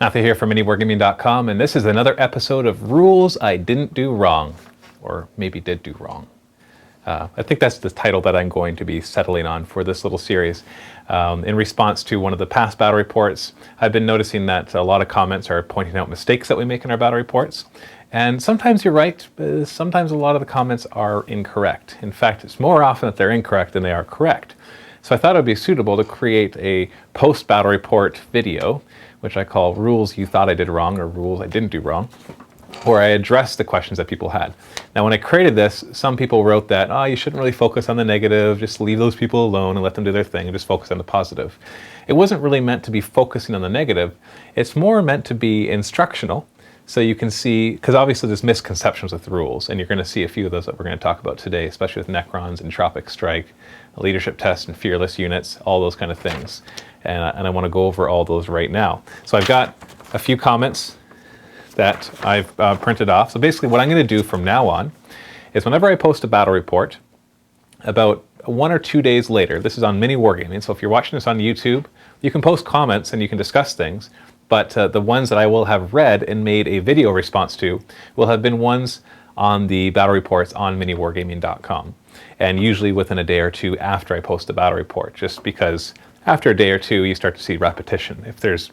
Matthew here from MiniWarGaming.com, and this is another episode of Rules I Didn't Do Wrong, or maybe did do wrong. I think that's the title that I'm going to be settling on for this little series. In response to one of the past battle reports, I've been noticing that a lot of comments are pointing out mistakes that we make in our battle reports. And sometimes you're right, but sometimes a lot of the comments are incorrect. In fact, it's more often that they're incorrect than they are correct. So I thought it would be suitable to create a post-battle report video, which I call Rules You Thought I Did Wrong, or Rules I Didn't Do Wrong, where I address the questions that people had. Now, when I created this, some people wrote that, oh, you shouldn't really focus on the negative, just leave those people alone and let them do their thing and just focus on the positive. It wasn't really meant to be focusing on the negative. It's more meant to be instructional, so you can see, because obviously there's misconceptions with rules, and you're going to see a few of those that we're going to talk about today, especially with Necrons, Entropic Strike, leadership test, and fearless units, all those kind of things. And I want to go over all those right now. So I've got a few comments that I've printed off. So basically what I'm going to do from now on is whenever I post a battle report, about 1 or 2 days later, this is on MiniWarGaming, so if you're watching this on YouTube, you can post comments and you can discuss things, but the ones that I will have read and made a video response to will have been ones on the battle reports on MiniWarGaming.com, and usually within a day or two after I post the battle report, just because after a day or two you start to see repetition. If there's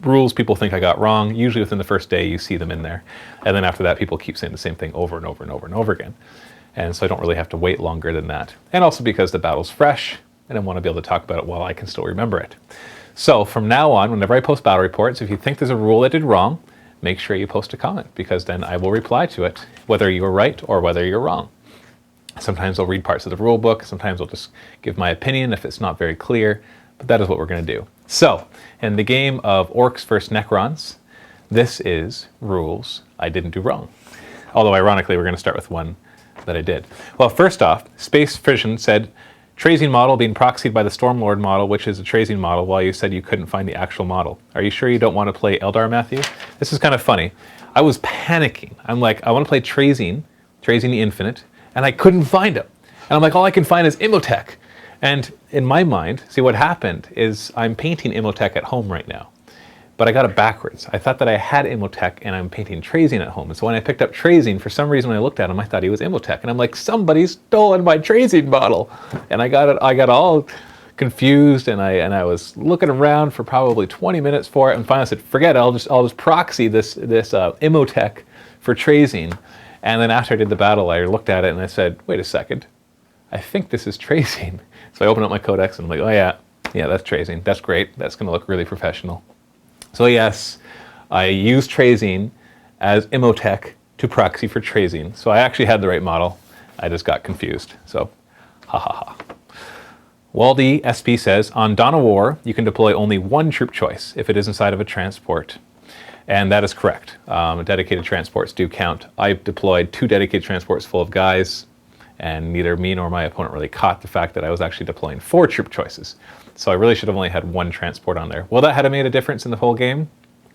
rules people think I got wrong, usually within the first day you see them in there, and then after that people keep saying the same thing over and over and over and over again. And so I don't really have to wait longer than that. And also because the battle's fresh and I want to be able to talk about it while I can still remember it. So from now on, whenever I post battle reports, if you think there's a rule I did wrong, make sure you post a comment, because then I will reply to it, whether you're right or whether you're wrong. Sometimes I'll read parts of the rule book, sometimes I'll just give my opinion if it's not very clear, but that is what we're going to do. So, in the game of Orcs vs. Necrons, this is Rules I Didn't Do Wrong. Although ironically, we're going to start with one that I did. Well, first off, Space Fission said, Trazing model being proxied by the Stormlord model, which is a Trazing model, while you said you couldn't find the actual model. Are you sure you don't want to play Eldar, Matthew? This is kind of funny. I was panicking. I'm like, I want to play Trazing the Infinite, and I couldn't find him. And I'm like, all I can find is Imhotep. And in my mind, see what happened is I'm painting Imhotep at home right now, but I got it backwards. I thought that I had Imhotep and I'm painting Trazing at home. And so when I picked up Trazing, for some reason when I looked at him, I thought he was Imhotep. And I'm like, somebody's stolen my Trazing model. And I got all confused, and I was looking around for probably 20 minutes for it, and finally I said, forget it, I'll just proxy this Imhotep for Trazing. And then after I did the battle, I looked at it and I said, wait a second, I think this is Trazing. So I opened up my codex and I'm like, oh yeah, that's Trazing. That's great. That's going to look really professional. So yes, I used Trazing as Imhotep to proxy for Trazing. So I actually had the right model. I just got confused. So, ha ha ha. Waldy SP says, on Dawn of War, you can deploy only one troop choice if it is inside of a transport. And that is correct. Dedicated transports do count. I've deployed 2 dedicated transports full of guys, and neither me nor my opponent really caught the fact that I was actually deploying 4 troop choices. So I really should have only had 1 transport on there. Well, that had made a difference in the whole game,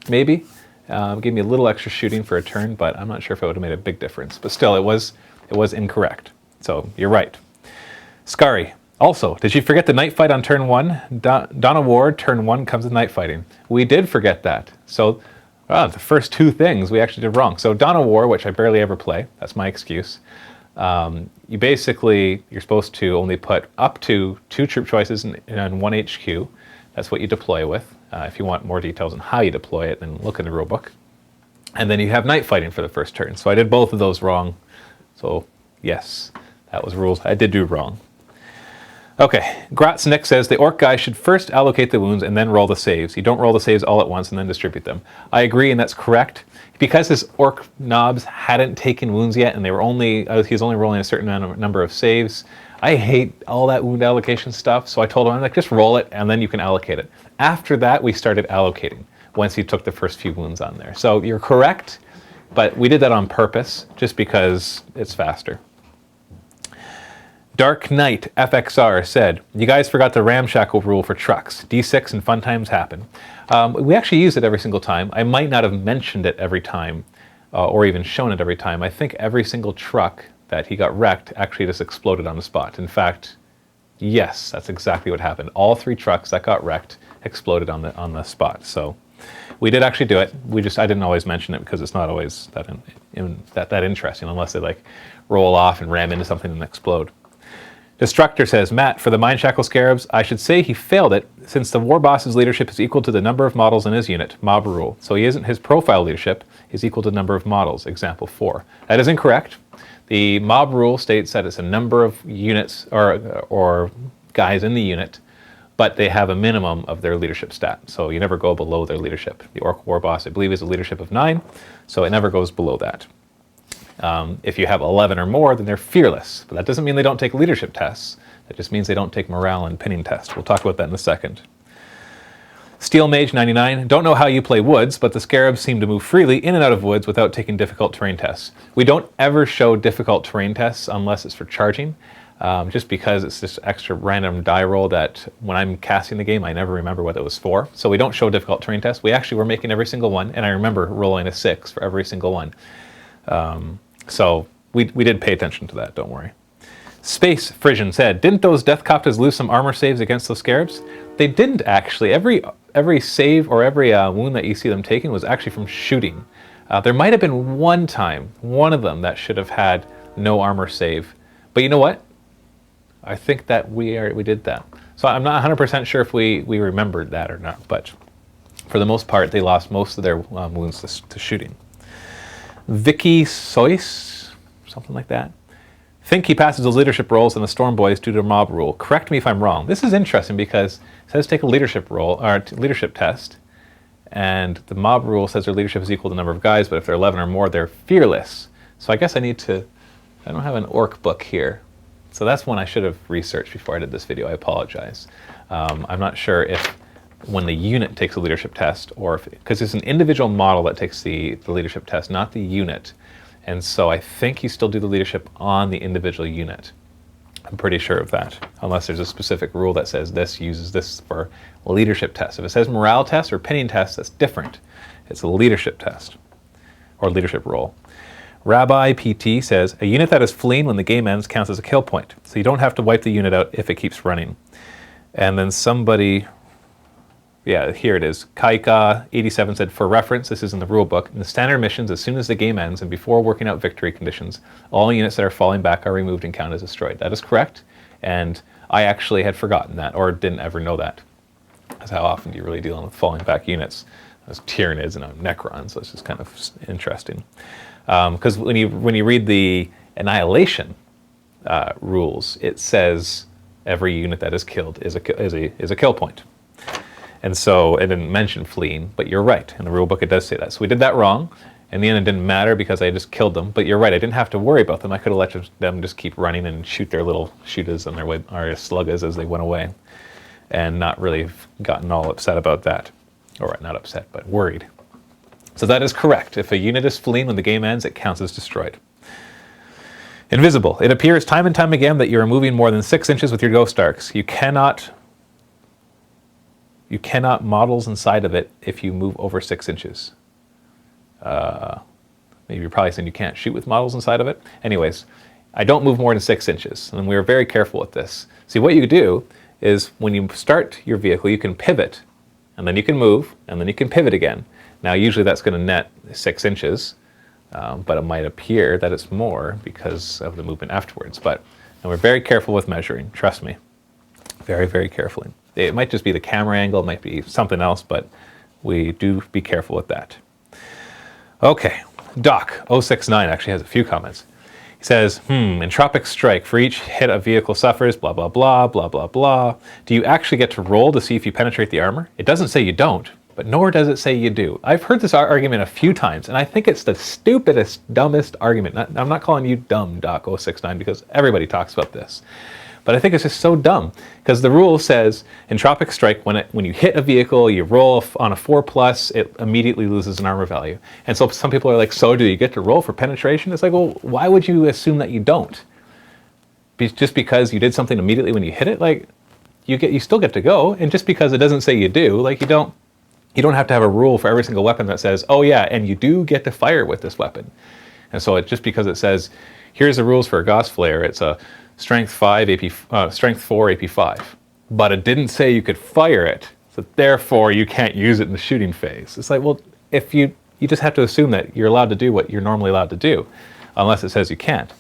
maybe. Gave me a little extra shooting for a turn, but I'm not sure if it would have made a big difference. But still, it was incorrect. So you're right. Scary. Also, did you forget the night fight on turn 1? Dawn of War, turn 1 comes with night fighting. We did forget that. So the first 2 things we actually did wrong. So Dawn of War, which I barely ever play, that's my excuse. You're supposed to only put up to 2 troop choices in 1 HQ. That's what you deploy with. If you want more details on how you deploy it, then look in the rulebook. And then you have night fighting for the first turn. So I did both of those wrong. So yes, that was rules I did do wrong. Okay, Gratznick says the orc guy should first allocate the wounds and then roll the saves. You don't roll the saves all at once and then distribute them. I agree, and that's correct. Because his orc knobs hadn't taken wounds yet, and he was only rolling a certain number of saves, I hate all that wound allocation stuff, so I told him, I'm like, just roll it, and then you can allocate it. After that, we started allocating, once he took the first few wounds on there. So you're correct, but we did that on purpose, just because it's faster. Dark Knight FXR said, you guys forgot the ramshackle rule for trucks. D6 and fun times happen. We actually use it every single time. I might not have mentioned it every time, or even shown it every time. I think every single truck that he got wrecked actually just exploded on the spot. In fact, yes, that's exactly what happened. All 3 trucks that got wrecked exploded on the spot. So We did actually do it. I didn't always mention it because it's not always that interesting unless they like roll off and ram into something and explode. Destructor says, Matt, for the Mineshackle Scarabs, I should say he failed it since the war boss's leadership is equal to the number of models in his unit, mob rule. So his profile leadership is equal to the number of models, example 4. That is incorrect. The mob rule states that it's a number of units or guys in the unit, but they have a minimum of their leadership stat. So you never go below their leadership. The Orc war boss, I believe, is a leadership of 9, so it never goes below that. If you have 11 or more, then they're fearless. But that doesn't mean they don't take leadership tests. That just means they don't take morale and pinning tests. We'll talk about that in a second. Steel Mage 99, don't know how you play woods, but the scarabs seem to move freely in and out of woods without taking difficult terrain tests. We don't ever show difficult terrain tests unless it's for charging, just because it's this extra random die roll that when I'm casting the game, I never remember what it was for. So we don't show difficult terrain tests. We actually were making every single one, and I remember rolling a 6 for every single one. So we did pay attention to that, don't worry. Space Frisian said, didn't those Death Coptas lose some armor saves against those scarabs? They didn't actually. Every save or every wound that you see them taking was actually from shooting. There might have been one time, one of them, that should have had no armor save. But you know what? I think that we did that. So I'm not 100% sure if we remembered that or not, but for the most part, they lost most of their wounds to shooting. Vicky Sois, something like that. Think he passes those leadership roles in the Storm Boys due to mob rule. Correct me if I'm wrong. This is interesting because it says take a leadership roll or leadership test, and the mob rule says their leadership is equal to the number of guys, but if they're 11 or more, they're fearless. So I guess I don't have an orc book here. So that's one I should have researched before I did this video. I apologize. I'm not sure if when the unit takes a leadership test or if, because it's an individual model that takes the leadership test, not the unit. And so I think you still do the leadership on the individual unit. I'm pretty sure of that, unless there's a specific rule that says this uses this for leadership test. If it says morale test or pinning test, that's different. It's a leadership test or leadership roll. Rabbi PT says, a unit that is fleeing when the game ends counts as a kill point. So you don't have to wipe the unit out if it keeps running. And then somebody, yeah, here it is. Kaika87 said, for reference, this is in the rule book. In the standard missions, as soon as the game ends and before working out victory conditions, all units that are falling back are removed and counted as destroyed. That is correct. And I actually had forgotten that or didn't ever know that. Because how often do you really deal with falling back units? As Tyranids and Necron, so it's just kind of interesting. Because when you read the Annihilation rules, it says every unit that is killed is a kill point. And so it didn't mention fleeing, but you're right. In the rule book, it does say that. So we did that wrong. In the end, it didn't matter because I just killed them. But you're right, I didn't have to worry about them. I could have let them just keep running and shoot their little shooters and their way, or sluggas as they went away, and not really gotten all upset about that. Or not upset, but worried. So that is correct. If a unit is fleeing when the game ends, it counts as destroyed. Invisible. It appears time and time again that you are moving more than 6 inches with your Ghost Arcs. You cannot models inside of it if you move over 6 inches. Maybe you're probably saying you can't shoot with models inside of it. Anyways, I don't move more than 6 inches, and we were very careful with this. See, what you do is when you start your vehicle, you can pivot, and then you can move, and then you can pivot again. Now, usually that's going to net 6 inches, but it might appear that it's more because of the movement afterwards. And we're very careful with measuring, trust me. Very, very carefully. It might just be the camera angle, it might be something else, but we do be careful with that. Okay, Doc069 actually has a few comments. He says, Entropic Strike. For each hit a vehicle suffers, blah, blah, blah, blah, blah, blah. Do you actually get to roll to see if you penetrate the armor? It doesn't say you don't, but nor does it say you do. I've heard this argument a few times, and I think it's the stupidest, dumbest argument. I'm not calling you dumb, Doc069, because everybody talks about this. But I think it's just so dumb, because the rule says, Entropic Strike, when you hit a vehicle, you roll on a 4+, it immediately loses an armor value. And so some people are like, so do you get to roll for penetration? It's like, well, why would you assume that you don't? Just because you did something immediately when you hit it, like, you still get to go. And just because it doesn't say you do, like, you don't have to have a rule for every single weapon that says, oh yeah, and you do get to fire with this weapon. And so just because it says, here's the rules for a Gauss Flare, it's a Strength 4, AP 5. But it didn't say you could fire it. So therefore, you can't use it in the shooting phase. It's like, well, if you just have to assume that you're allowed to do what you're normally allowed to do, unless it says you can't.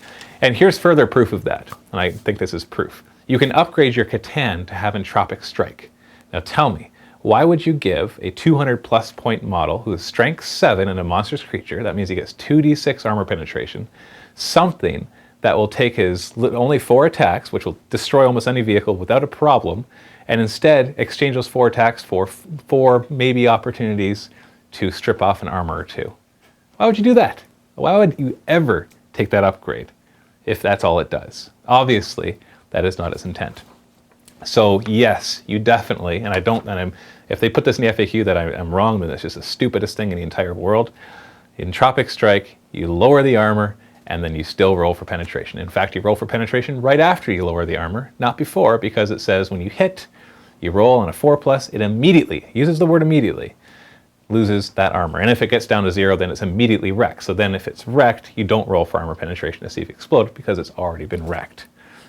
And here's further proof of that, and I think this is proof. You can upgrade your Catan to have Entropic Strike. Now tell me, why would you give a 200 plus point model who is strength 7 and a monstrous creature, that means he gets 2d6 armor penetration, something that will take his only 4 attacks, which will destroy almost any vehicle without a problem, and instead exchange those 4 attacks for 4 maybe opportunities to strip off an armor or 2? Why would you do that? Why would you ever take that upgrade if that's all it does? Obviously, that is not its intent. So yes, you definitely, if they put this in the FAQ that I'm wrong, then it's just the stupidest thing in the entire world. Entropic Strike, you lower the armor, and then you still roll for penetration. In fact, you roll for penetration right after you lower the armor, not before, because it says when you hit, you roll on a 4+, it immediately, uses the word immediately, loses that armor. And if it gets down to 0, then it's immediately wrecked. So then if it's wrecked, you don't roll for armor penetration to see if it explodes because it's already been wrecked.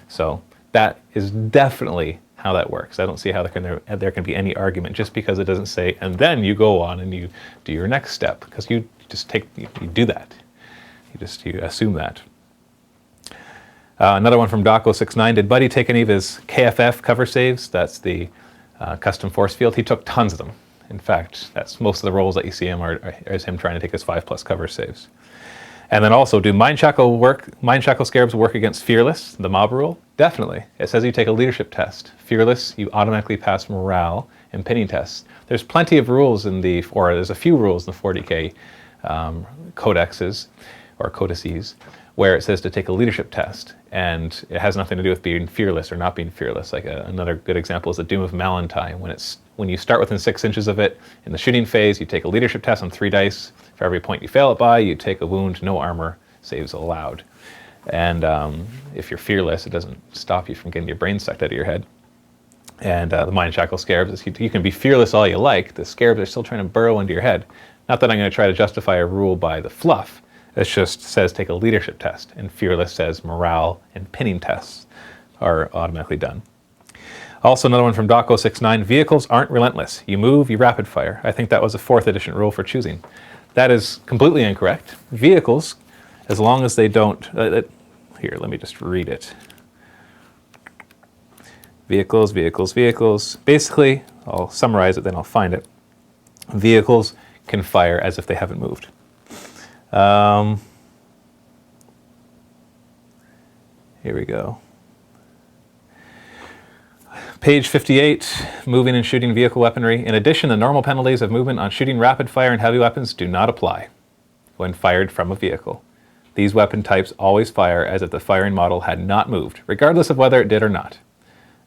So that is definitely how that works. I don't see how there can be any argument just because it doesn't say, and then you go on and you do your next step, because you do that. You assume that. Another one from Daco69. Did Buddy take any of his KFF cover saves? That's the custom force field. He took tons of them. In fact, that's most of the rolls that you see him is him trying to take his 5+ cover saves. And then also, do Mind Shackle Scarabs work against Fearless, the mob rule? Definitely. It says you take a leadership test. Fearless, you automatically pass morale and pinning tests. There's plenty of rules there's a few rules in the 40k codexes, or codices, where it says to take a leadership test, and it has nothing to do with being fearless or not being fearless. Like another good example is the Doom of Malantine. When you start within 6 inches of it in the shooting phase, you take a leadership test on 3 dice. For every point you fail it by, you take a wound, no armor saves allowed. And if you're fearless, it doesn't stop you from getting your brain sucked out of your head. And the Mind Shackle Scarabs, you can be fearless all you like. The Scarabs are still trying to burrow into your head. Not that I'm going to try to justify a rule by the fluff. It just says take a leadership test, and Fearless says morale and pinning tests are automatically done. Also another one from Daco69, vehicles aren't relentless. You move, you rapid fire. I think that was a 4th edition rule for choosing. That is completely incorrect. Vehicles, as long as they don't, here, let me just read it. Vehicles. Basically, I'll summarize it, then I'll find it. Vehicles can fire as if they haven't moved. Here we go. Page 58, moving and shooting vehicle weaponry. In addition, the normal penalties of movement on shooting rapid fire and heavy weapons do not apply when fired from a vehicle. These weapon types always fire as if the firing model had not moved, regardless of whether it did or not.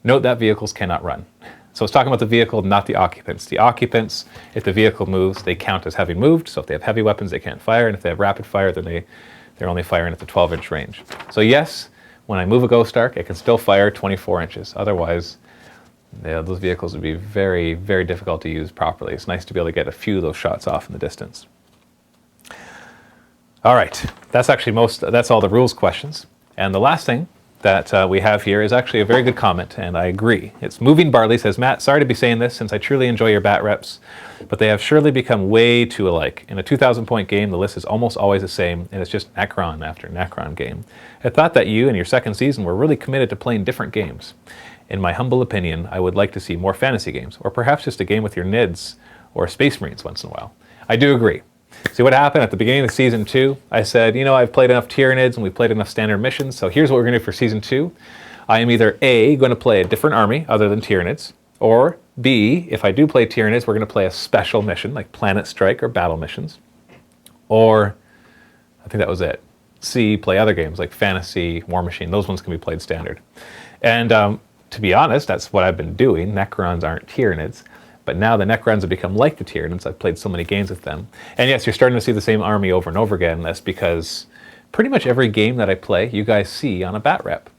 Note that vehicles cannot run. So it's talking about the vehicle, not the occupants. The occupants, if the vehicle moves, they count as having moved. So if they have heavy weapons, they can't fire. And if they have rapid fire, then they're only firing at the 12-inch range. So yes, when I move a Ghost Arc, it can still fire 24 inches. Otherwise, those vehicles would be very, very difficult to use properly. It's nice to be able to get a few of those shots off in the distance. All right, that's all the rules questions. And the last thing that we have here is actually a very good comment, and I agree. It's Moving Barley says, Matt, sorry to be saying this since I truly enjoy your bat reps, but they have surely become way too alike. In a 2,000-point game, the list is almost always the same, and it's just Necron after Necron game. I thought that you and your second season were really committed to playing different games. In my humble opinion, I would like to see more fantasy games, or perhaps just a game with your NIDs or Space Marines once in a while. I do agree. See what happened at the beginning of season 2? I said, I've played enough Tyranids and we've played enough standard missions, so here's what we're going to do for season 2. I am either A, going to play a different army other than Tyranids, or B, if I do play Tyranids, we're going to play a special mission like Planet Strike or battle missions. Or, I think that was it. C, play other games like Fantasy, War Machine, those ones can be played standard. And to be honest, that's what I've been doing. Necrons aren't Tyranids. But now the Necrons have become like the Tyranids. I've played so many games with them. And yes, you're starting to see the same army over and over again. That's because pretty much every game that I play, you guys see on a bat rep.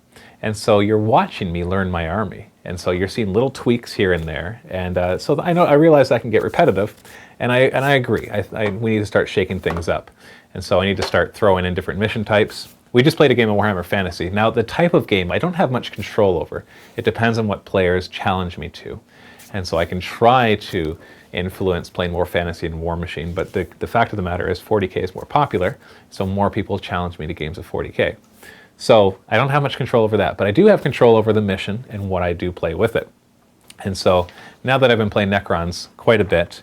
And so you're watching me learn my army. And so you're seeing little tweaks here and there. And so I realize that can get repetitive. And I agree. We need to start shaking things up. And so I need to start throwing in different mission types. We just played a game of Warhammer Fantasy. Now, the type of game I don't have much control over. It depends on what players challenge me to. And so I can try to influence playing more fantasy and War Machine, but the fact of the matter is 40k is more popular, so more people challenge me to games of 40k. So I don't have much control over that, but I do have control over the mission and what I do play with it. And so now that I've been playing Necrons quite a bit,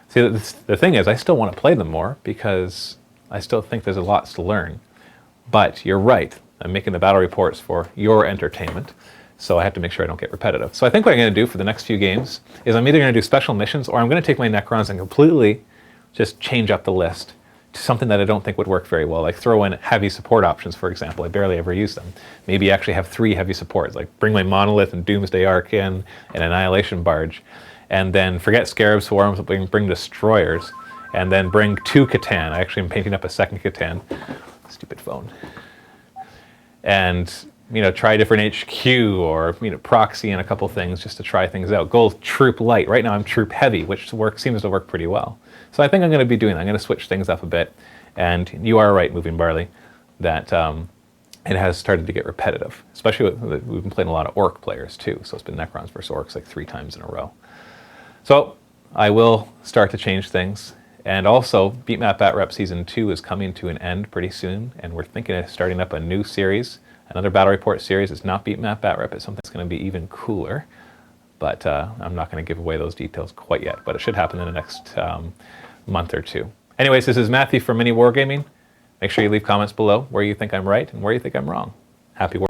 see, the thing is I still want to play them more because I still think there's a lot to learn. But you're right, I'm making the battle reports for your entertainment, so I have to make sure I don't get repetitive. So I think what I'm going to do for the next few games is I'm either going to do special missions or I'm going to take my Necrons and completely just change up the list to something that I don't think would work very well, like throw in heavy support options, for example. I barely ever use them. Maybe actually have 3 heavy supports, like bring my Monolith and Doomsday Arc in, and Annihilation Barge, and then forget Scarab Swarms, bring Destroyers, and then bring 2 Catan. I actually am painting up a 2nd Catan. Stupid phone. And try a different HQ or proxy and a couple things just to try things out. Go troop light. Right now I'm troop heavy, which seems to work pretty well. So I think I'm going to be doing that. I'm going to switch things up a bit. And you are right, Moving Barley, that it has started to get repetitive. Especially we've been playing a lot of Orc players too. So it's been Necrons versus Orcs like 3 times in a row. So I will start to change things. And also, Beatmap Batrep Season 2 is coming to an end pretty soon, and we're thinking of starting up a new series, another Battle Report series. It's not Beatmap Batrep, it's something that's going to be even cooler, but I'm not going to give away those details quite yet, but it should happen in the next month or 2. Anyways, this is Matthew from MiniWarGaming. Make sure you leave comments below where you think I'm right and where you think I'm wrong. Happy War.